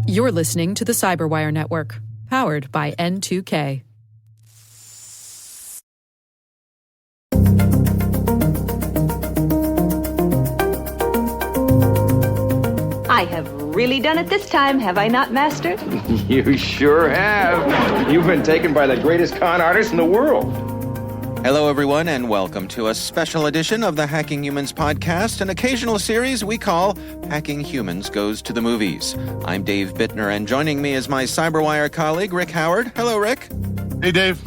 You're listening to the CyberWire Network, powered by N2K. I have really done it this time, have I not, Master? You sure have. You've been taken by the greatest con artist in the world. Hello, everyone, and welcome to a special edition of the Hacking Humans podcast, an occasional series we call Hacking Humans Goes to the Movies. I'm Dave Bittner, and joining me is my CyberWire colleague, Rick Howard. Hello, Rick. Hey, Dave.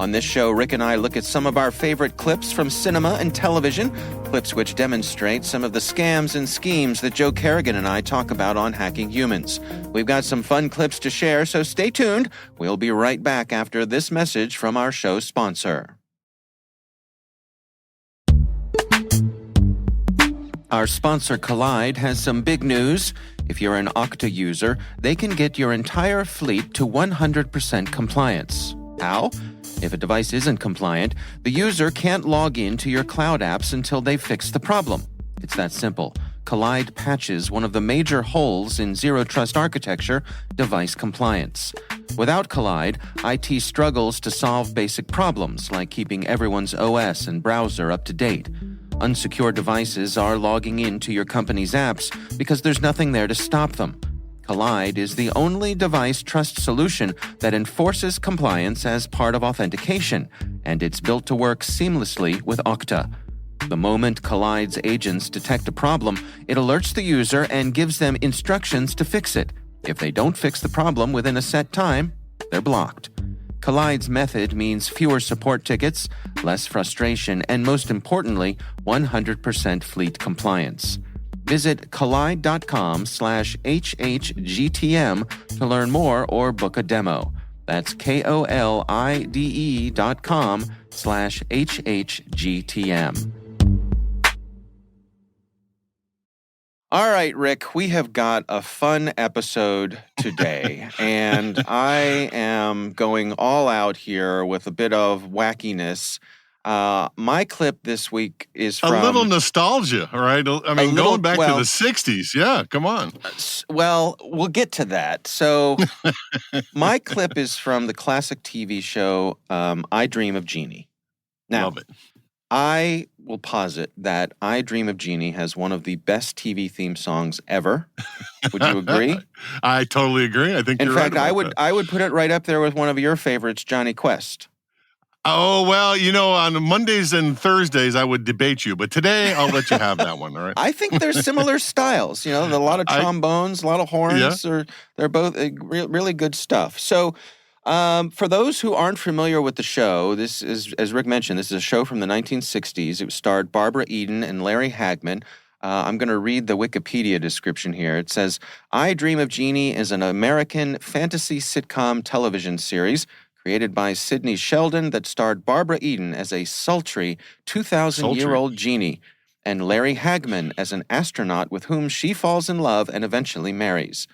On this show, Rick and I look at some of our favorite clips from cinema and television, clips which demonstrate some of the scams and schemes that Joe Carrigan and I talk about on Hacking Humans. We've got some fun clips to share, so stay tuned. We'll be right back after this message from our show sponsor. Our sponsor, Collide, has some big news. If you're an Okta user, they can get your entire fleet to 100% compliance. How? If a device isn't compliant, the user can't log in to your cloud apps until they've fixed the problem. It's that simple. Collide patches one of the major holes in Zero Trust architecture, device compliance. Without Collide, IT struggles to solve basic problems like keeping everyone's OS and browser up to date. Unsecure devices are logging into your company's apps because there's nothing there to stop them. Collide is the only device trust solution that enforces compliance as part of authentication, and it's built to work seamlessly with Okta. The moment Collide's agents detect a problem, it alerts the user and gives them instructions to fix it. If they don't fix the problem within a set time, they're blocked. Collide's method means fewer support tickets, less frustration, and most importantly, 100% fleet compliance. Visit collide.com/HHGTM to learn more or book a demo. That's KOLIDE.com/HHGTM. All right, Rick, we have got a fun episode today, and I am going all out here with a bit of wackiness. My clip this week is from... A little nostalgia, right? I mean, going back to the 60s. Yeah, come on. Well, we'll get to that. So my clip is from the classic TV show I Dream of Jeannie. Now, love it. I will posit that I Dream of Jeannie has one of the best TV theme songs ever. Would you agree? I totally agree. I think in you're fact, right. I would put it right up there with one of your favorites, Johnny Quest. Oh, well, you know, on Mondays and Thursdays, I would debate you. But today, I'll let you have that one, all right? I think they're similar styles. You know, a lot of trombones, a lot of horns. Yeah. They're both really good stuff. So for those who aren't familiar with the show, this is, as Rick mentioned, this is a show from the 1960s. It starred Barbara Eden and Larry Hagman. I'm going to read the Wikipedia description here. It says, I Dream of Jeannie is an American fantasy sitcom television series created by Sidney Sheldon that starred Barbara Eden as a sultry 2,000-year-old Genie and Larry Hagman as an astronaut with whom she falls in love and eventually marries.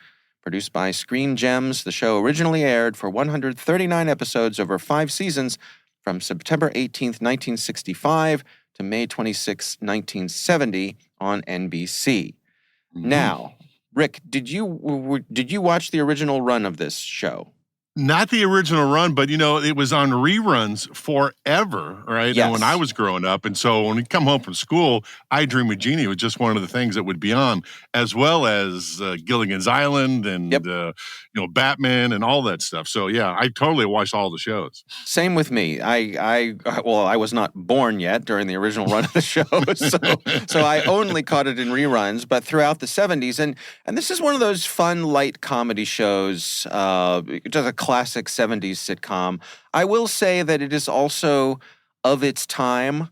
Produced by Screen Gems, the show originally aired for 139 episodes over 5 seasons from September 18th, 1965 to May 26, 1970 on NBC. Mm-hmm. Now, Rick, did you watch the original run of this show? Not the original run, but, you know, it was on reruns forever, right? Yes. And when I was growing up. And so when we come home from school, I Dream of Jeannie was just one of the things that would be on, as well as Gilligan's Island and, you know, Batman and all that stuff. So, yeah, I totally watched all the shows. Same with me. I was not born yet during the original run of the show, so I only caught it in reruns, but throughout the 70s. And this is one of those fun, light comedy shows, just a classic 70s sitcom. I will say that it is also of its time.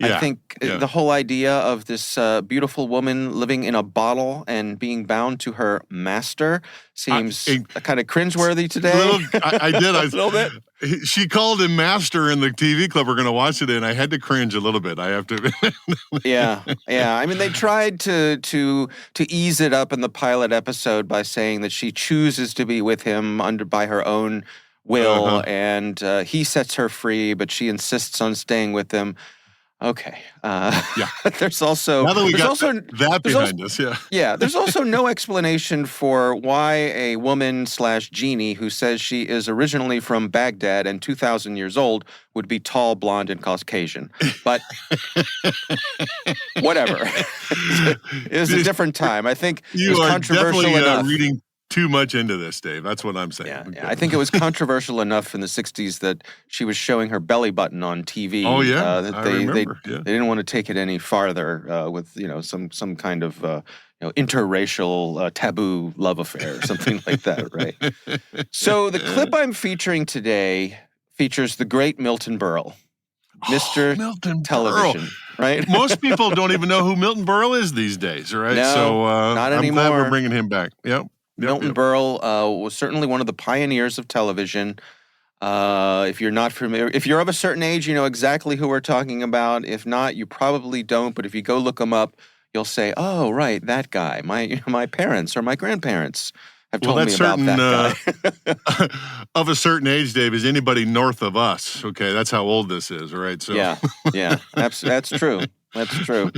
I think the whole idea of this beautiful woman living in a bottle and being bound to her master seems kind of cringeworthy today. I did. A little bit. She called him master in the TV clip we're going to watch today, and I had to cringe a little bit. I have to. Yeah. I mean, they tried to ease it up in the pilot episode by saying that she chooses to be with him by her own will, and he sets her free, but she insists on staying with him. Okay. Yeah. There's also Now that we there's got also that there's behind also- us, yeah. Yeah, there's also no explanation for why a woman / Jeannie who says she is originally from Baghdad and 2,000 years old would be tall, blonde, and Caucasian. But whatever. It was a different time. I think it You was are controversial definitely enough. reading too much into this, Dave. That's what I'm saying. Yeah, Okay. I think it was controversial enough in the 60s that she was showing her belly button on TV. Oh, yeah, that I they remember, yeah. they didn't want to take it any farther with some kind of interracial taboo love affair or something like that, right? So the clip I'm featuring today features the great Milton Berle, Mr. Milton Television, Berle. right? Most people don't even know who Milton Berle is these days, right? No, so not I'm glad anymore. we're bringing him back. Yep. Milton Berle was certainly one of the pioneers of television. If you're not familiar, if you're of a certain age, you know exactly who we're talking about. If not, you probably don't. But if you go look him up, you'll say, "Oh, right, that guy. My parents or my grandparents have told me about that guy." Of a certain age, Dave, is anybody north of us? Okay, that's how old this is, right? So Yeah, that's true. That's true.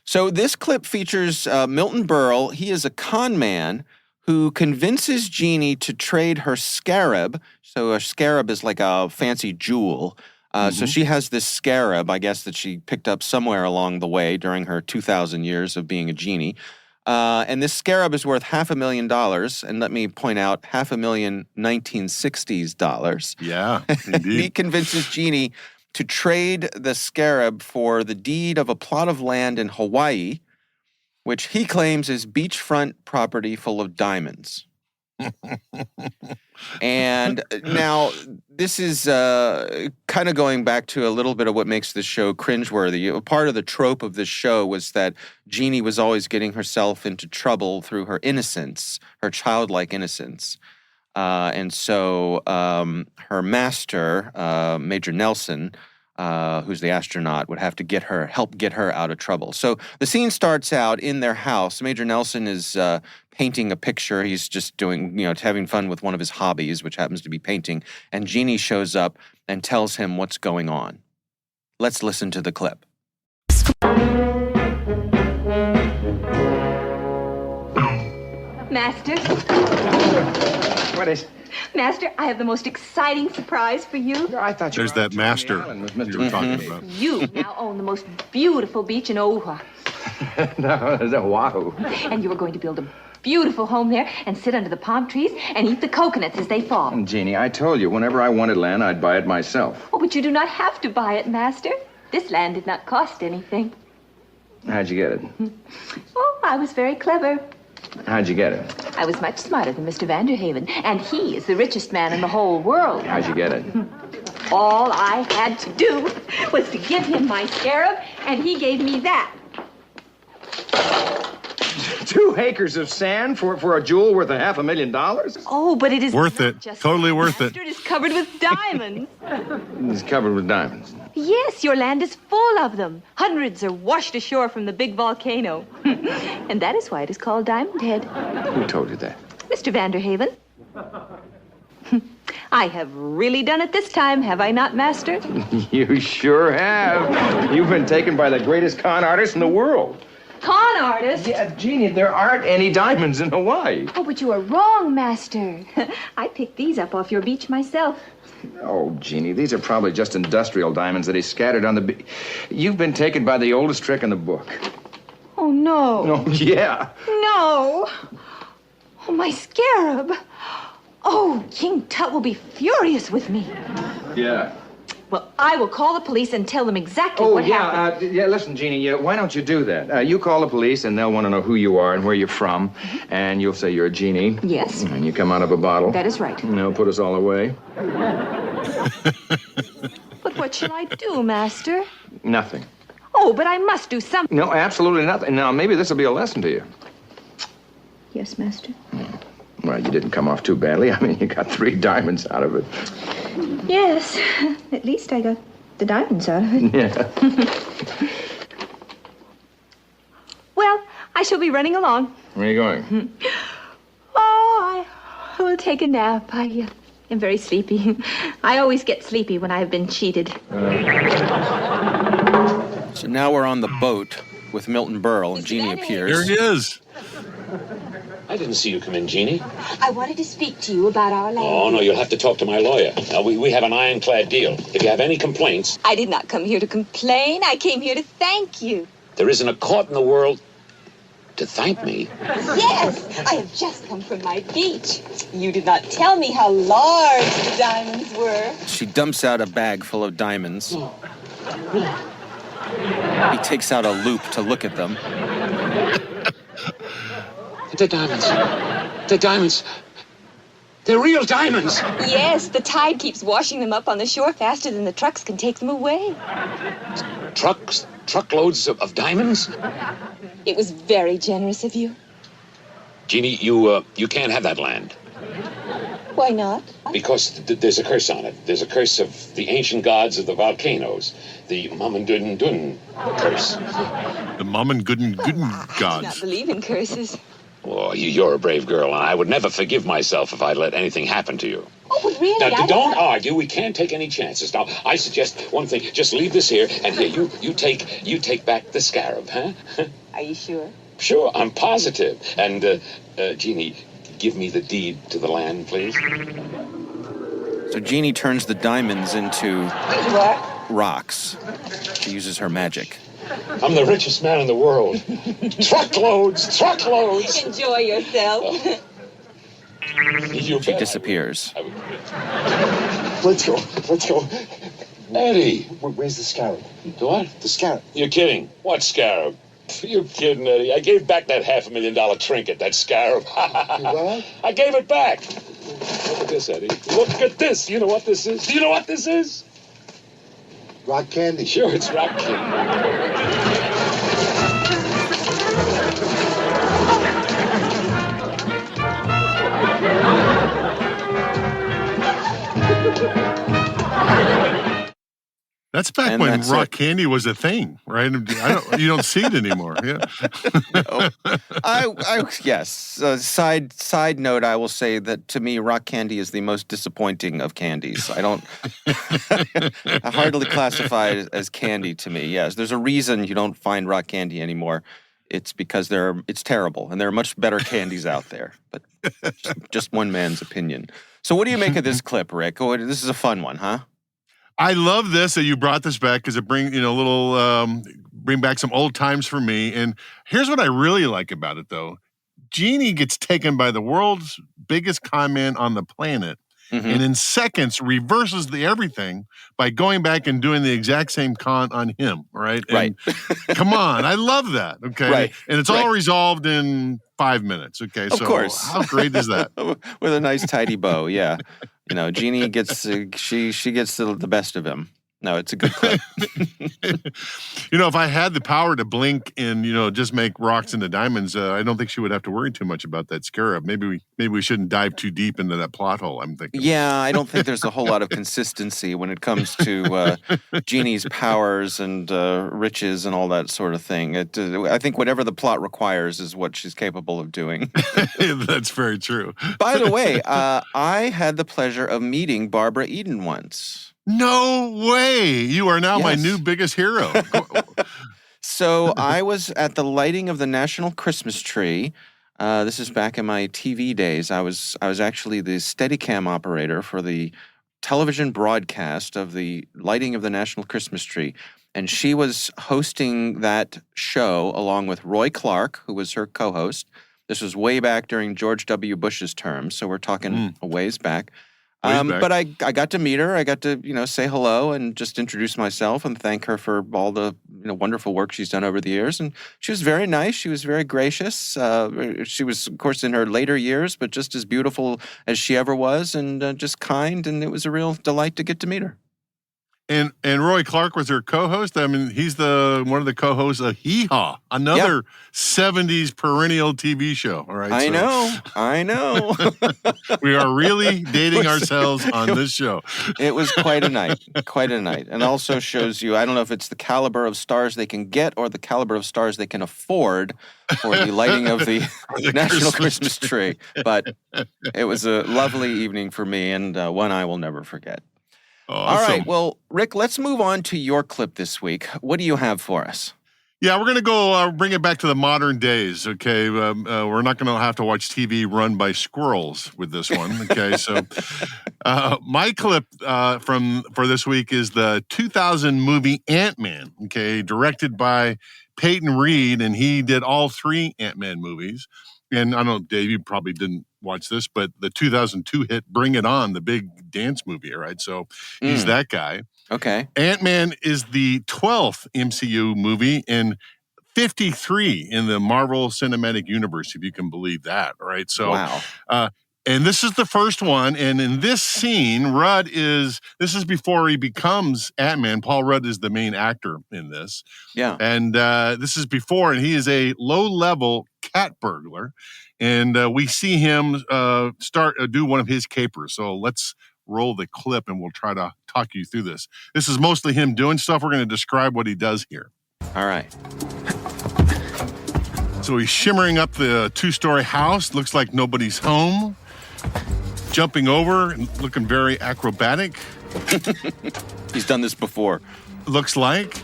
So this clip features Milton Berle. He is a con man who convinces Jeannie to trade her scarab. So a scarab is like a fancy jewel. So she has this scarab, I guess, that she picked up somewhere along the way during her 2,000 years of being a genie. And this scarab is worth $500,000. And let me point out, $500,000 1960s dollars. Yeah, He indeed. convinces Jeannie to trade the scarab for the deed of a plot of land in Hawaii, which he claims is beachfront property full of diamonds. And now this is kind of going back to a little bit of what makes this show cringeworthy. Part of the trope of this show was that Jeannie was always getting herself into trouble through her innocence, her childlike innocence. And so her master, Major Nelson, who's the astronaut, would have to help get her out of trouble. So the scene starts out in their house. Major Nelson is painting a picture. He's just doing, having fun with one of his hobbies, which happens to be painting. And Jeannie shows up and tells him what's going on. Let's listen to the clip. Master, What is? Master, I have the most exciting surprise for you. I thought you There's were that master with you Mr. were talking about. You now own the most beautiful beach in Oahu. No, wow. And you are going to build a beautiful home there and sit under the palm trees and eat the coconuts as they fall. Jeannie, I told you, whenever I wanted land, I'd buy it myself. Oh, but you do not have to buy it, Master. This land did not cost anything. How'd you get it? Oh, I was very clever. How'd you get it? I was much smarter than Mr. Vanderhaven, and he is the richest man in the whole world. How'd you get it? All I had to do was to give him my scarab, and he gave me that. 2 acres of sand for a jewel worth $500,000? Oh, but it is Worth not it. just Totally worth Master, it. It is covered with diamonds. It's covered with diamonds. Yes, your land is full of them. Hundreds are washed ashore from the big volcano. And that is why it is called Diamond Head. Who told you that? Mr. Vanderhaven. I have really done it this time, have I not, Master? You sure have. You've been taken by the greatest con artist in the world. Con artist? Yeah, Jeannie, there aren't any diamonds in Hawaii. Oh, but you are wrong, Master. I picked these up off your beach myself. Oh, Jeannie, these are probably just industrial diamonds that he scattered on the beach. You've been taken by the oldest trick in the book. Oh, no. Oh, yeah. No. Oh, my scarab. Oh, King Tut will be furious with me. Yeah. Well, I will call the police and tell them exactly what happened. Listen, Jeannie, why don't you do that? You call the police, and they'll want to know who you are and where you're from, and you'll say you're a genie. Yes. And you come out of a bottle. That is right. And they'll put us all away. But what shall I do, Master? Nothing. Oh, but I must do something. No, absolutely nothing. Now, maybe this will be a lesson to you. Yes, Master. Well, you didn't come off too badly. I mean, you got 3 diamonds out of it. Yes. At least I got the diamonds out of it. Yeah. Well, I shall be running along. Where are you going? Oh, I will take a nap. I am very sleepy. I always get sleepy when I have been cheated. So now we're on the boat with Milton Berle, and Jeannie appears. There he is. I didn't see you come in, Jeannie. I wanted to speak to you about our land. Oh, no, you'll have to talk to my lawyer. We have an ironclad deal. If you have any complaints... I did not come here to complain. I came here to thank you. There isn't a court in the world to thank me. Yes, I have just come from my beach. You did not tell me how large the diamonds were. She dumps out a bag full of diamonds. He takes out a loop to look at them. The diamonds. The diamonds. They're real diamonds. Yes, the tide keeps washing them up on the shore faster than the trucks can take them away. Truckloads of diamonds? It was very generous of you. Jeannie, you can't have that land. Why not? Because there's a curse on it. There's a curse of the ancient gods of the volcanoes. The Mamandun curse. The Mamandun I do not gods. believe in curses. Oh, you're a brave girl, and I would never forgive myself if I let anything happen to you. Oh, but really, Now, don't argue. We can't take any chances. Now, I suggest one thing. Just leave this here, and here, you take back the scarab, huh? Are you sure? Sure, I'm positive. And, Jeannie, give me the deed to the land, please. So Jeannie turns the diamonds into What? rocks. She uses her magic. I'm the richest man in the world. Truckloads! Enjoy yourself. You She bet. disappears. Let's go. Eddie! Where's the scarab? The what? The scarab. You're kidding. What scarab? You're kidding, Eddie. I gave back that $500,000 trinket, that scarab. What? I gave it back. Look at this, Eddie. Look at this. You know what this is? Do you know what this is? Rock candy. Sure, it's rock candy. That's back And when that's rock it. candy was a thing, right? You don't see it anymore. Yeah. Yes. Side note, I will say that to me, rock candy is the most disappointing of candies. I hardly classify it as candy to me. Yes, there's a reason you don't find rock candy anymore. It's because it's terrible, and there are much better candies out there. But just one man's opinion. So, what do you make of this clip, Rick? Oh, this is a fun one, huh? I love this that you brought this back because it bring back some old times for me. And here's what I really like about it, though. Genie gets taken by the world's biggest con man on the planet, and in seconds reverses everything by going back and doing the exact same con on him, right? Right. Come on, I love that. Okay, Right. And it's all resolved in 5 minutes. Okay, Of course. How great is that? With a nice tidy bow, yeah. Jeannie gets she gets the best of him. No, it's a good clip. If I had the power to blink and just make rocks into diamonds, I don't think she would have to worry too much about that scarab. Maybe we shouldn't dive too deep into that plot hole, I'm thinking. Yeah, I don't think there's a whole lot of consistency when it comes to Jeannie's powers and riches and all that sort of thing. I think whatever the plot requires is what she's capable of doing. That's very true. By the way, I had the pleasure of meeting Barbara Eden once. No way! You are now my Yes. new biggest hero. So I was at the lighting of the National Christmas Tree. This is back in my TV days. I was actually the Steadicam operator for the television broadcast of the lighting of the National Christmas Tree. And she was hosting that show along with Roy Clark, who was her co-host. This was way back during George W. Bush's term, so we're talking a ways back. But I got to meet her. I got to, say hello and just introduce myself and thank her for all the, wonderful work she's done over the years. And she was very nice. She was very gracious. She was, of course, in her later years, but just as beautiful as she ever was and just kind. And it was a real delight to get to meet her. And Roy Clark was her co-host. I mean, he's one of the co-hosts of Hee Haw, another 70s perennial TV show. All right, I know. We are really dating ourselves on this show. It was quite a night, and also shows you, I don't know if it's the caliber of stars they can get or the caliber of stars they can afford for the lighting of the National Christmas Tree. But it was a lovely evening for me and one I will never forget. All right. Well, Rick, let's move on to your clip this week. What do you have for us? Yeah, we're going to go bring it back to the modern days, okay? We're not going to have to watch TV run by squirrels with this one, okay? So my clip for this week is the 2000 movie Ant-Man, okay? Directed by Peyton Reed, and he did all 3 Ant-Man movies. And I don't know, Dave, you probably didn't watch this, but the 2002 hit Bring It On, the big dance movie, right? So he's that guy. Okay. Ant-Man is the 12th MCU movie and 53 in the Marvel Cinematic Universe, if you can believe that, right? So, wow. And this is the first one. And in this scene, this is before he becomes Ant-Man. Paul Rudd is the main actor in this. Yeah. And this is before, and he is a low-level cat burglar. And we see him do one of his capers. So let's roll the clip and we'll try to talk you through this. This is mostly him doing stuff. We're going to describe what he does here. All right. So he's shimmering up the 2-story house. Looks like nobody's home. Jumping over and looking very acrobatic. He's done this before. Looks like.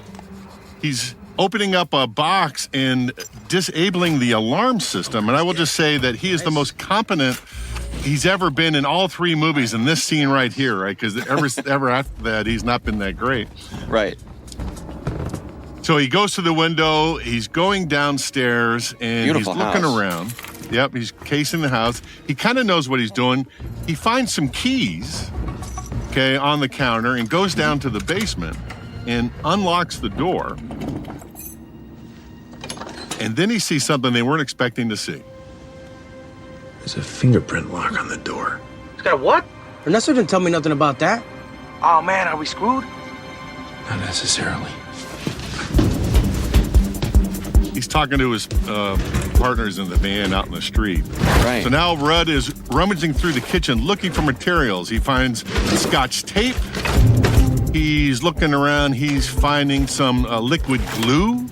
He's opening up a box and disabling the alarm system. And I will just say that he is the most competent he's ever been in all 3 movies in this scene right here, right? Because ever after that, he's not been that great. Right. So he goes to the window, he's going downstairs, and Beautiful he's looking house. around. Yep, he's casing the house. He kind of knows what he's doing. He finds some keys, okay, on the counter and goes down to the basement and unlocks the door. And then he sees something they weren't expecting to see. There's a fingerprint lock on the door. It's got a what? Ernesto didn't tell me nothing about that. Oh, man, are we screwed? Not necessarily. He's talking to his partners in the van out in the street. Right. So now Rudd is rummaging through the kitchen looking for materials. He finds Scotch tape. He's looking around. He's finding some liquid glue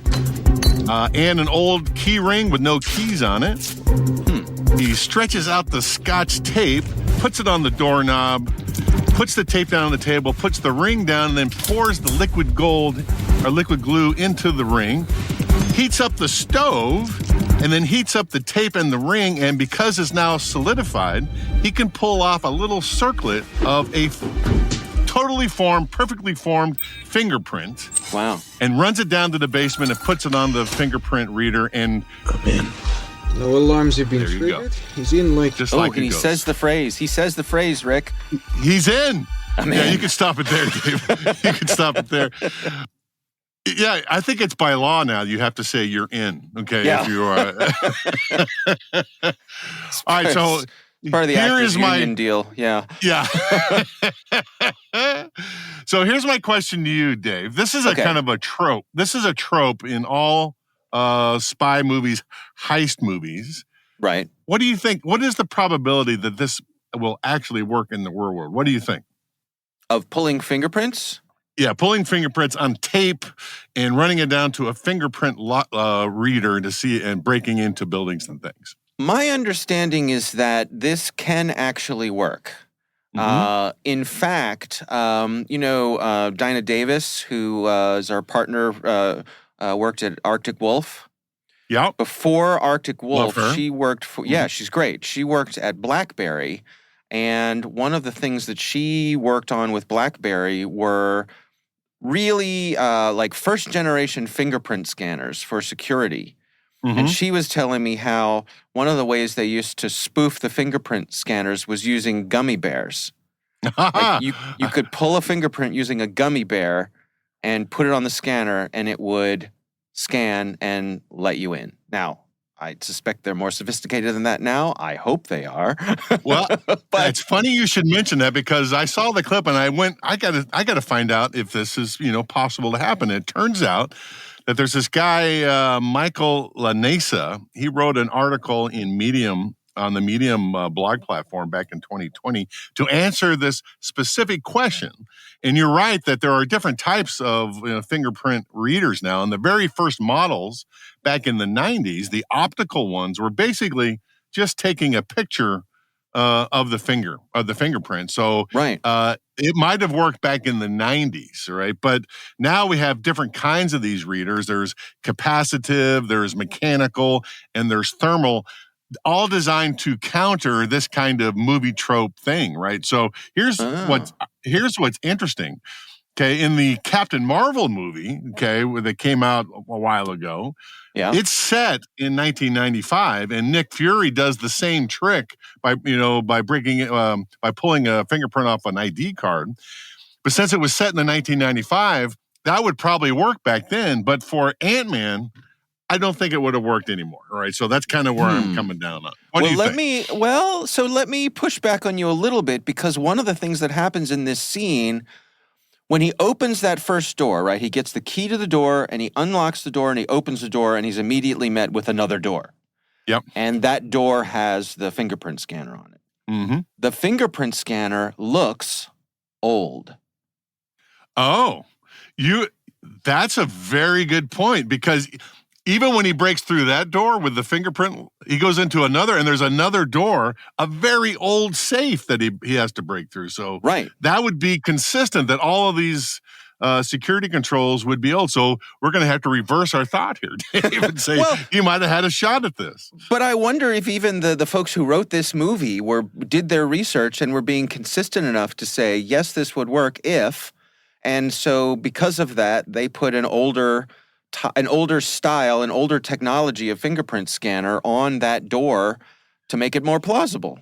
and an old key ring with no keys on it. He stretches out the Scotch tape, puts it on the doorknob, puts the tape down on the table, puts the ring down, and then pours the liquid glue into the ring. Heats up the stove, and then heats up the tape and the ring, and because it's now solidified, he can pull off a little circlet of a perfectly formed fingerprint. Wow. And runs it down to the basement and puts it on the fingerprint reader, and I'm in. No alarms have been there you triggered. go. He's in like... Just Oh, like and he goes. says the phrase. He says the phrase, Rick. He's in. I'm Yeah, in. you can stop it there, Dave. You can stop it there. Yeah, I think it's by law now. You have to say you're in. Okay, Yeah. if you are. All right, so Part of the here actors is my union deal. Yeah. yeah. So here's my question to you, Dave. This is a Okay. kind of a trope. This is a trope in all spy movies, heist movies. Right. What do you think? What is the probability that this will actually work in the real world? What do you think? Of pulling fingerprints? Yeah, pulling fingerprints on tape and running it down to a fingerprint reader to see and breaking into buildings and things. My understanding is that this can actually work. In fact, Dinah Davis, who is our partner, worked at Arctic Wolf. Yeah. Before Arctic Wolf, Love her. she worked for, she's great. She worked at BlackBerry. And one of the things that she worked on with BlackBerry were really like first generation fingerprint scanners for security. And she was telling me how one of the ways they used to spoof the fingerprint scanners was using gummy bears. Like you could pull a fingerprint using a gummy bear and put it on the scanner and it would scan and let you in. Now, I suspect they're more sophisticated than that now. I hope they are. Well, but it's funny you should mention that because I saw the clip and I gotta find out if this is, possible to happen. It turns out that there's this guy, Michael Lanesa. He wrote an article in Medium on the Medium blog platform back in 2020 to answer this specific question. And you're right that there are different types of fingerprint readers now. And the very first models back in the 90s, the optical ones were basically just taking a picture of the fingerprint. So right. It might have worked back in the 90s, right? But now we have different kinds of these readers. There's capacitive, there's mechanical, and there's thermal, all designed to counter this kind of movie trope thing, right? So here's what's interesting. Okay, in the Captain Marvel movie, that came out a while ago, it's set in 1995, and Nick Fury does the same trick by breaking it, by pulling a fingerprint off an ID card. But since it was set in the 1995, that would probably work back then. But for Ant-Man, I don't think it would have worked anymore. All right, so that's kind of where I'm coming down on. What do you think? Let me push back on you a little bit, because one of the things that happens in this scene, when he opens that first door, right, he gets the key to the door and he unlocks the door and he opens the door and he's immediately met with another door. Yep. And that door has the fingerprint scanner on it. Mm-hmm. The fingerprint scanner looks old. Oh, that's a very good point, because even when he breaks through that door with the fingerprint, he goes into another, and there's another door, a very old safe that he has to break through. So that would be consistent that all of these security controls would be old. So we're going to have to reverse our thought here, Dave, and say you might have had a shot at this. But I wonder if even the folks who wrote this movie did their research and were being consistent enough to say, yes, this would work if, and so because of that, they put an older style, an older technology of fingerprint scanner on that door to make it more plausible.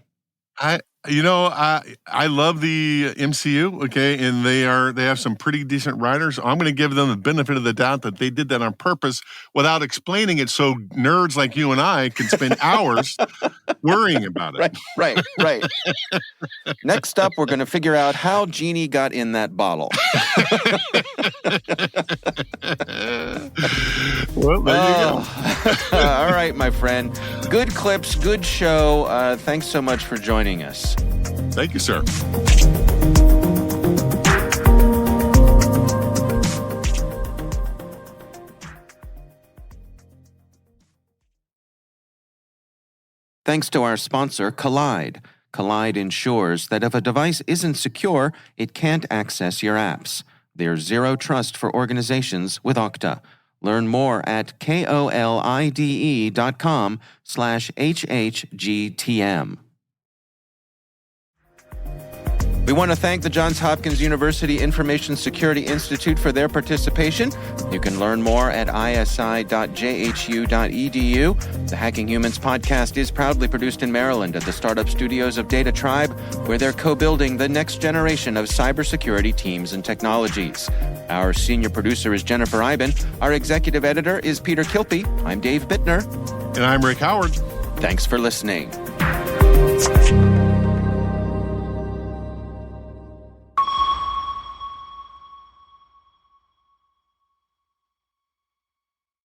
I love the MCU, and they have some pretty decent writers. I'm going to give them the benefit of the doubt that they did that on purpose without explaining it, so nerds like you and I can spend hours worrying about it. Right. Next up, we're going to figure out how Genie got in that bottle. Well, there you go. All right, my friend. Good clips, good show. Thanks so much for joining us. Thank you, sir. Thanks to our sponsor, Collide. Collide ensures that if a device isn't secure, it can't access your apps. There's zero trust for organizations with Okta. Learn more at kolide.com/HHGTM. We want to thank the Johns Hopkins University Information Security Institute for their participation. You can learn more at isi.jhu.edu. The Hacking Humans podcast is proudly produced in Maryland at the startup studios of Data Tribe, where they're co-building the next generation of cybersecurity teams and technologies. Our senior producer is Jennifer Eiben. Our executive editor is Peter Kilpie. I'm Dave Bittner. And I'm Rick Howard. Thanks for listening.